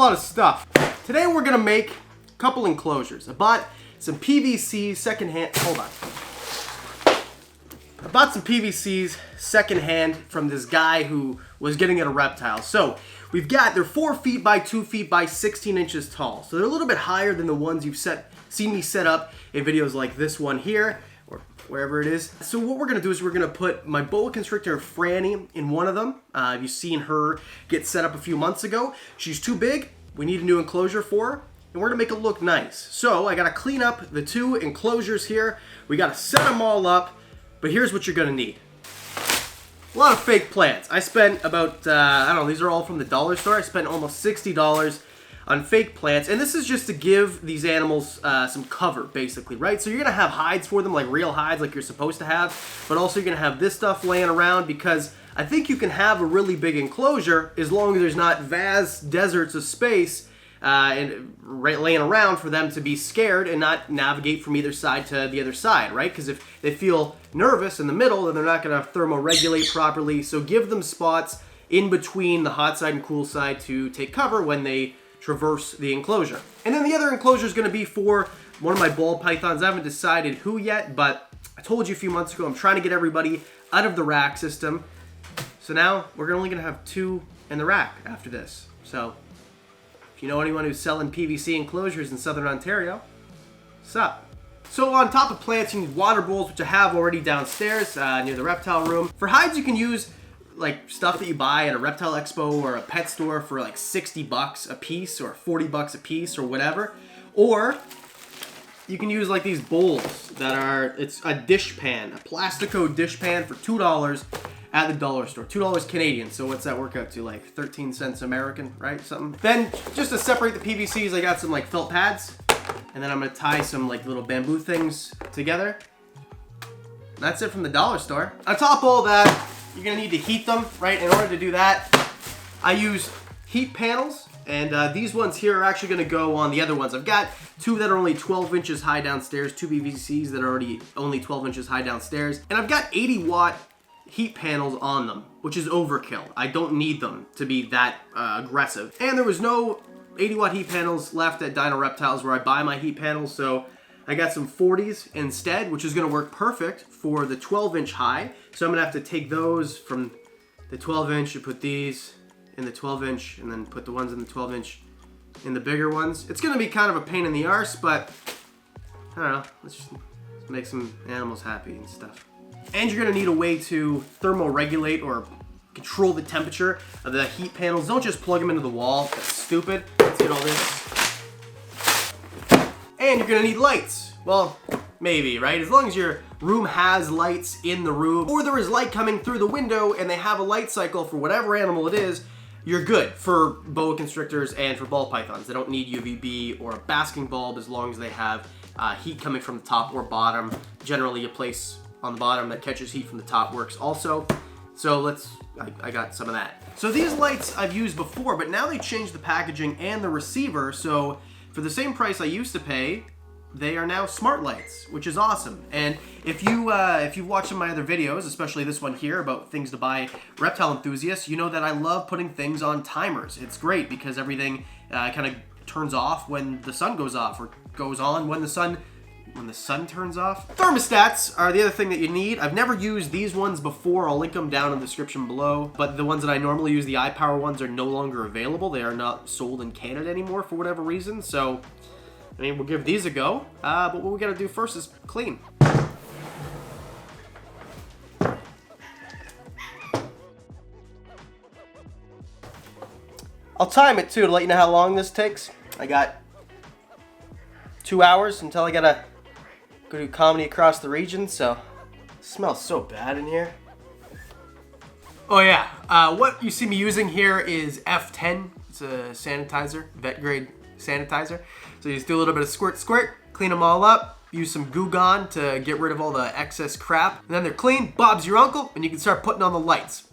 lot of stuff. Today we're gonna make a couple enclosures. I bought some PVC secondhand. Hold on. I bought some PVCs secondhand from this guy who was getting at a Reptile. So we've got, they're 4 feet by 2 feet by 16 inches tall. So they're a little bit higher than the ones you've seen me set up in videos like this one here, or wherever it is. So what we're gonna do is we're gonna put my boa constrictor Franny in one of them. You've seen her get set up a few months ago. She's too big, we need a new enclosure for her, and we're gonna make it look nice. So I gotta clean up the 2 enclosures here. We gotta set them all up, but here's what you're gonna need. A lot of fake plants. I spent about, I don't know, these are all from the dollar store. I spent almost $60 on fake plants, and this is just to give these animals some cover, basically, right? So you're gonna have hides for them, like real hides, like you're supposed to have, but also you're gonna have this stuff laying around, because I think you can have a really big enclosure as long as there's not vast deserts of space laying around for them to be scared and not navigate from either side to the other side, right? Because if they feel nervous in the middle, then they're not going to thermoregulate properly. So give them spots in between the hot side and cool side to take cover when they traverse the enclosure. And then the other enclosure is going to be for one of my ball pythons. I haven't decided who yet, but I told you a few months ago I'm trying to get everybody out of the rack system. So now we're only going to have 2 in the rack after this. So if you know anyone who's selling PVC enclosures in Southern Ontario, what's up? So on top of plants, you need water bowls, which I have already downstairs near the reptile room. For hides, you can use like stuff that you buy at a reptile expo or a pet store for like 60 bucks a piece or 40 bucks a piece or whatever. Or you can use like these bowls that are, it's a dish pan, a Plastico dish pan for $2 at the dollar store. $2 Canadian, so what's that work out to? Like 13 cents American, right? Something. Then, just to separate the PVCs, I got some like felt pads, and then I'm gonna tie some like little bamboo things together. That's it from the dollar store. On top of all that, you're gonna need to heat them, right? In order to do that, I use heat panels, and these ones here are actually gonna go on the other ones. I've got 2 that are only 12 inches high downstairs, 2 PVCs that are already only 12 inches high downstairs, and I've got 80-watt heat panels on them, which is overkill. I don't need them to be that aggressive. And there was no 80-watt heat panels left at Dino Reptiles where I buy my heat panels, so I got some 40s instead, which is gonna work perfect for the 12-inch high. So I'm gonna have to take those from the 12-inch and put these in the 12-inch, and then put the ones in the 12-inch in the bigger ones. It's gonna be kind of a pain in the arse, but I don't know, let's make some animals happy and stuff. And you're gonna need a way to thermoregulate or control the temperature of the heat panels. Don't just plug them into the wall. That's stupid. Let's get all this. And you're gonna need lights. Well, maybe, right? As long as your room has lights in the room, or there is light coming through the window and they have a light cycle for whatever animal it is, you're good for boa constrictors and for ball pythons. They don't need UVB or a basking bulb as long as they have heat coming from the top or bottom. Generally, a place on the bottom that catches heat from the top works also. So I got some of that. So these lights I've used before, but now they changed the packaging and the receiver. So for the same price I used to pay, they are now smart lights, which is awesome. And if you've watched some of my other videos, especially this one here about things to buy reptile enthusiasts, you know that I love putting things on timers. It's great because everything kind of turns off when the sun goes off, or goes on when the sun turns off. Thermostats are the other thing that you need. I've never used these ones before. I'll link them down in the description below. But the ones that I normally use, the iPower ones, are no longer available. They are not sold in Canada anymore for whatever reason. So, I mean, we'll give these a go. But what we gotta do first is clean. I'll time it too to let you know how long this takes. I got 2 hours until I gotta go do comedy across the region, so it smells so bad in here. Oh yeah, what you see me using here is F10. It's a sanitizer, vet grade sanitizer. So you just do a little bit of squirt, clean them all up, use some Goo Gone to get rid of all the excess crap, and then they're clean, Bob's your uncle, and you can start putting on the lights.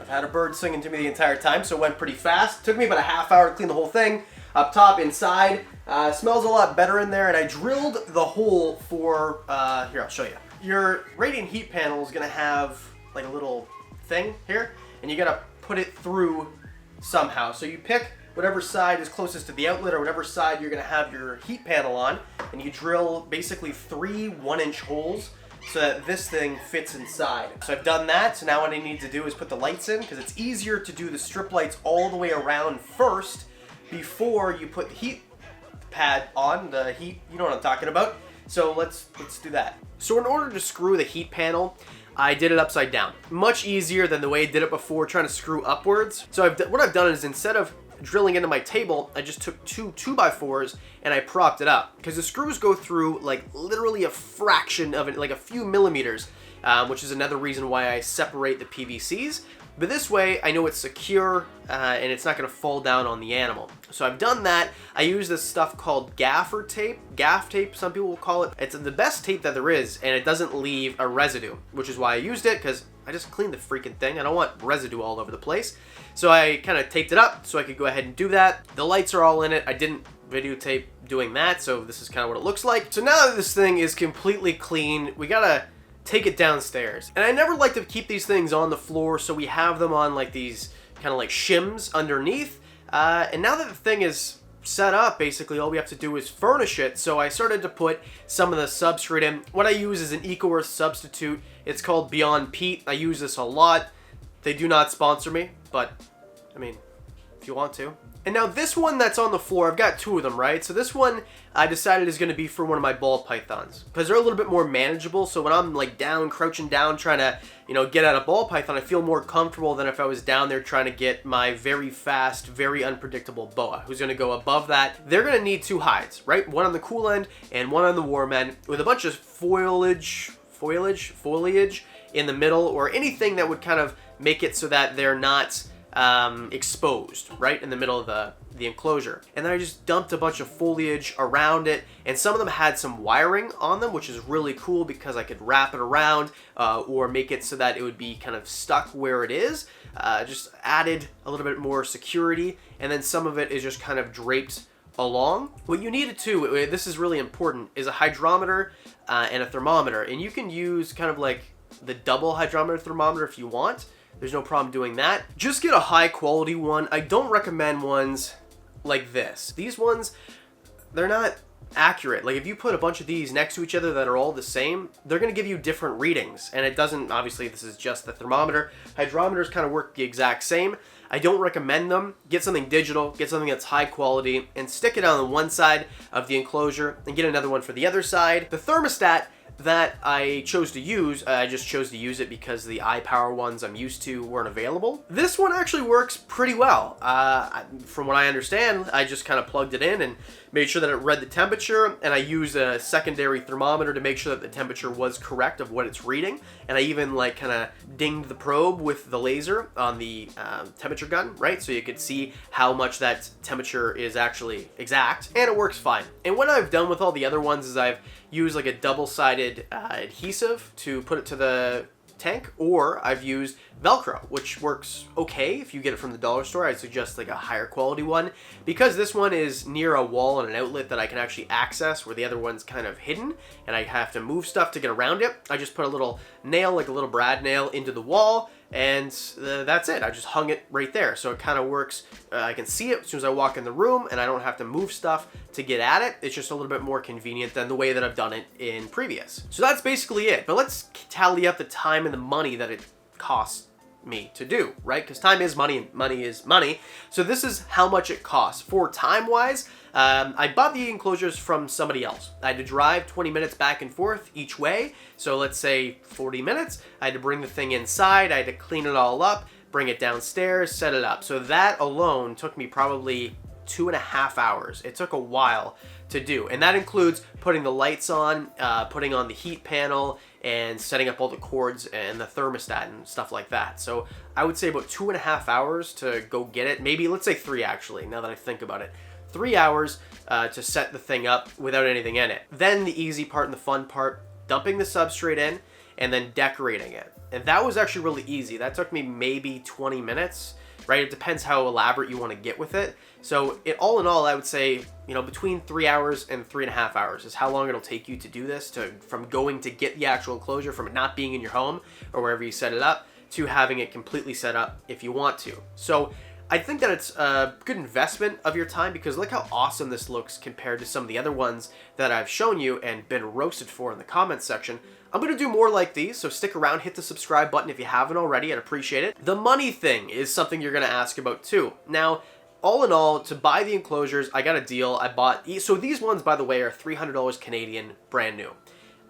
I've had a bird singing to me the entire time, so it went pretty fast. It took me about a half hour to clean the whole thing. Up top, inside, smells a lot better in there, and I drilled the hole for, here, I'll show you. Your radiant heat panel is gonna have like a little thing here, and you gotta put it through somehow. So you pick whatever side is closest to the outlet or whatever side you're going to have your heat panel on, and you drill basically 3 1-inch holes so that this thing fits inside. So I've done that, so now what I need to do is put the lights in, because it's easier to do the strip lights all the way around first before you put the heat pad on, the heat, you know what I'm talking about. So let's do that. So in order to screw the heat panel, I did it upside down. Much easier than the way I did it before, trying to screw upwards. So what I've done is, instead of drilling into my table, I just took 2 2x4s and I propped it up, because the screws go through like literally a fraction of it, like a few millimeters, which is another reason why I separate the PVCs. But this way I know it's secure and it's not going to fall down on the animal. So I've done that. I use this stuff called gaff tape, some people will call it. It's the best tape that there is, and it doesn't leave a residue, which is why I used it, because I just cleaned the freaking thing. I don't want residue all over the place. So I kind of taped it up so I could go ahead and do that. The lights are all in it. I didn't videotape doing that, so this is kind of what it looks like. So now that this thing is completely clean, we gotta take it downstairs. And I never like to keep these things on the floor, so we have them on like these kind of like shims underneath. And now that the thing is set up, basically all we have to do is furnish it. So I started to put some of the substrate in. What I use is an Eco Earth substitute. It's called Beyond Peat. I use this a lot. They do not sponsor me, but I mean, if you want to. And now this one that's on the floor, I've got 2 of them, right? So this one I decided is going to be for one of my ball pythons, because they're a little bit more manageable. So when I'm like down, crouching down, trying to, you know, get at a ball python, I feel more comfortable than if I was down there trying to get my very fast, very unpredictable boa, who's going to go above that. They're going to need 2 hides, right? One on the cool end and one on the warm end, with a bunch of foliage in the middle, or anything that would kind of make it so that they're not exposed right in the middle of the enclosure. And then I just dumped a bunch of foliage around it, and some of them had some wiring on them, which is really cool because I could wrap it around or make it so that it would be kind of stuck where it is. Just added a little bit more security, and then some of it is just kind of draped along. What you needed too, this is really important, is a hydrometer and a thermometer, and you can use kind of like the double hydrometer thermometer if you want. There's no problem doing that. Just get a high quality one. I don't recommend ones like this. These ones, they're not accurate. Like if you put a bunch of these next to each other that are all the same, they're gonna give you different readings. And it doesn't, obviously this is just the thermometer. Hydrometers kind of work the exact same. I don't recommend them. Get something digital, get something that's high quality, and stick it on one side of the enclosure and get another one for the other side. The thermostat that I chose to use, I just chose to use it because the iPower ones I'm used to weren't available. This one actually works pretty well. From what I understand, I just kind of plugged it in and made sure that it read the temperature, and I used a secondary thermometer to make sure that the temperature was correct of what it's reading. And I even like kind of dinged the probe with the laser on the temperature gun, right? So you could see how much that temperature is actually exact, and it works fine. And what I've done with all the other ones is I've used like a double-sided adhesive to put it to the tank, or I've used Velcro, which works okay if you get it from the dollar store. I'd suggest like a higher quality one, because this one is near a wall and an outlet that I can actually access, where the other one's kind of hidden and I have to move stuff to get around it. I just put a little nail, like a little brad nail, into the wall, and that's it. I just hung it right there, so it kind of works. I can see it as soon as I walk in the room, and I don't have to move stuff to get at it. It's just a little bit more convenient than the way that I've done it in previous. So that's basically it. But let's tally up the time and the money that it costs me to do, right? Because time is money and money is money. So this is how much it costs. For time-wise, I bought the enclosures from somebody else. I had to drive 20 minutes back and forth each way. So let's say 40 minutes. I had to bring the thing inside. I had to clean it all up, bring it downstairs, set it up. So that alone took me probably 2.5 hours. It took a while to do, and that includes putting the lights on, putting on the heat panel, and setting up all the cords and the thermostat and stuff like that. So I would say about 2.5 hours to go get it. Maybe, let's say 3 actually, now that I think about it. 3 hours to set the thing up without anything in it. Then the easy part and the fun part, dumping the substrate in and then decorating it. And that was actually really easy. That took me maybe 20 minutes, right? It depends how elaborate you want to get with it. So all in all, I would say, you know, between 3 hours and 3.5 hours is how long it'll take you to do this, from going to get the actual enclosure, from it not being in your home or wherever you set it up, to having it completely set up if you want to. So I think that it's a good investment of your time because look how awesome this looks compared to some of the other ones that I've shown you and been roasted for in the comments section. I'm going to do more like these, so stick around, hit the subscribe button if you haven't already, I'd appreciate it. The money thing is something you're going to ask about too. Now, all in all, to buy the enclosures, I got a deal. I bought, so these ones, by the way, are $300 Canadian, brand new.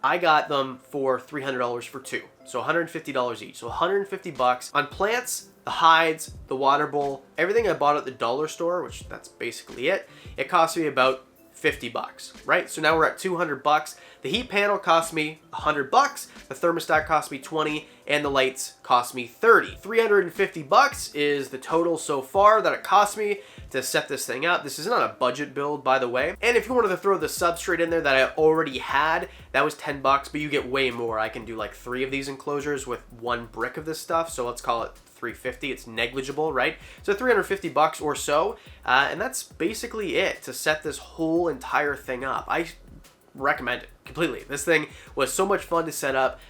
I got them for $300 for two, so $150 each. So 150 bucks on plants, the hides, the water bowl, everything I bought at the dollar store, which that's basically it. It cost me about 50 bucks, right? So now we're at 200 bucks. The heat panel cost me 100 bucks, the thermostat cost me 20, and the lights cost me 30. 350 bucks is the total so far that it cost me to set this thing up. This is not a budget build, by the way. And if you wanted to throw the substrate in there that I already had, that was 10 bucks, but you get way more. I can do like 3 of these enclosures with 1 brick of this stuff, so let's call it 350. It's negligible, right? So 350 bucks or so, and that's basically it to set this whole entire thing up. I recommend it completely. This thing was so much fun to set up,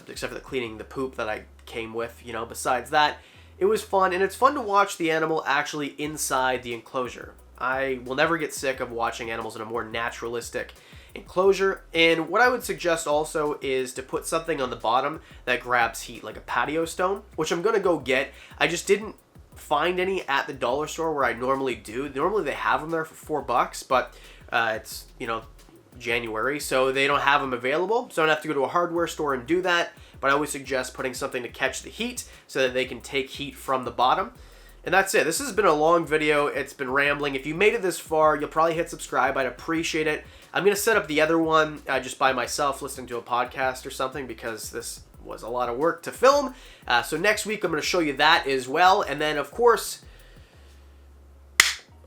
except for the cleaning the poop that I came with, you know. Besides that, it was fun, and it's fun to watch the animal actually inside the enclosure. I will never get sick of watching animals in a more naturalistic enclosure. And what I would suggest also is to put something on the bottom that grabs heat, like a patio stone, which I'm gonna go get. I just didn't find any at the dollar store where I normally do. Normally they have them there for 4 bucks, but it's, you know, January, so they don't have them available, so I don't have to go to a hardware store and do that. But I always suggest putting something to catch the heat so that they can take heat from the bottom. And that's it. This has been a long video. It's been rambling. If you made it this far, you'll probably hit subscribe. I'd appreciate it. I'm going to set up the other one just by myself, listening to a podcast or something, because this was a lot of work to film. So next week, I'm going to show you that as well. And then, of course,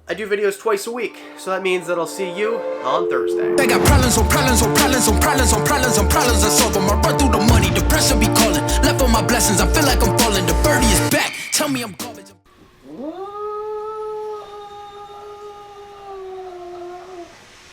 I do videos twice a week, so that means that I'll see you on Thursday. They got problems on problems on problems on problems on problems on problems. I solve them. I run through the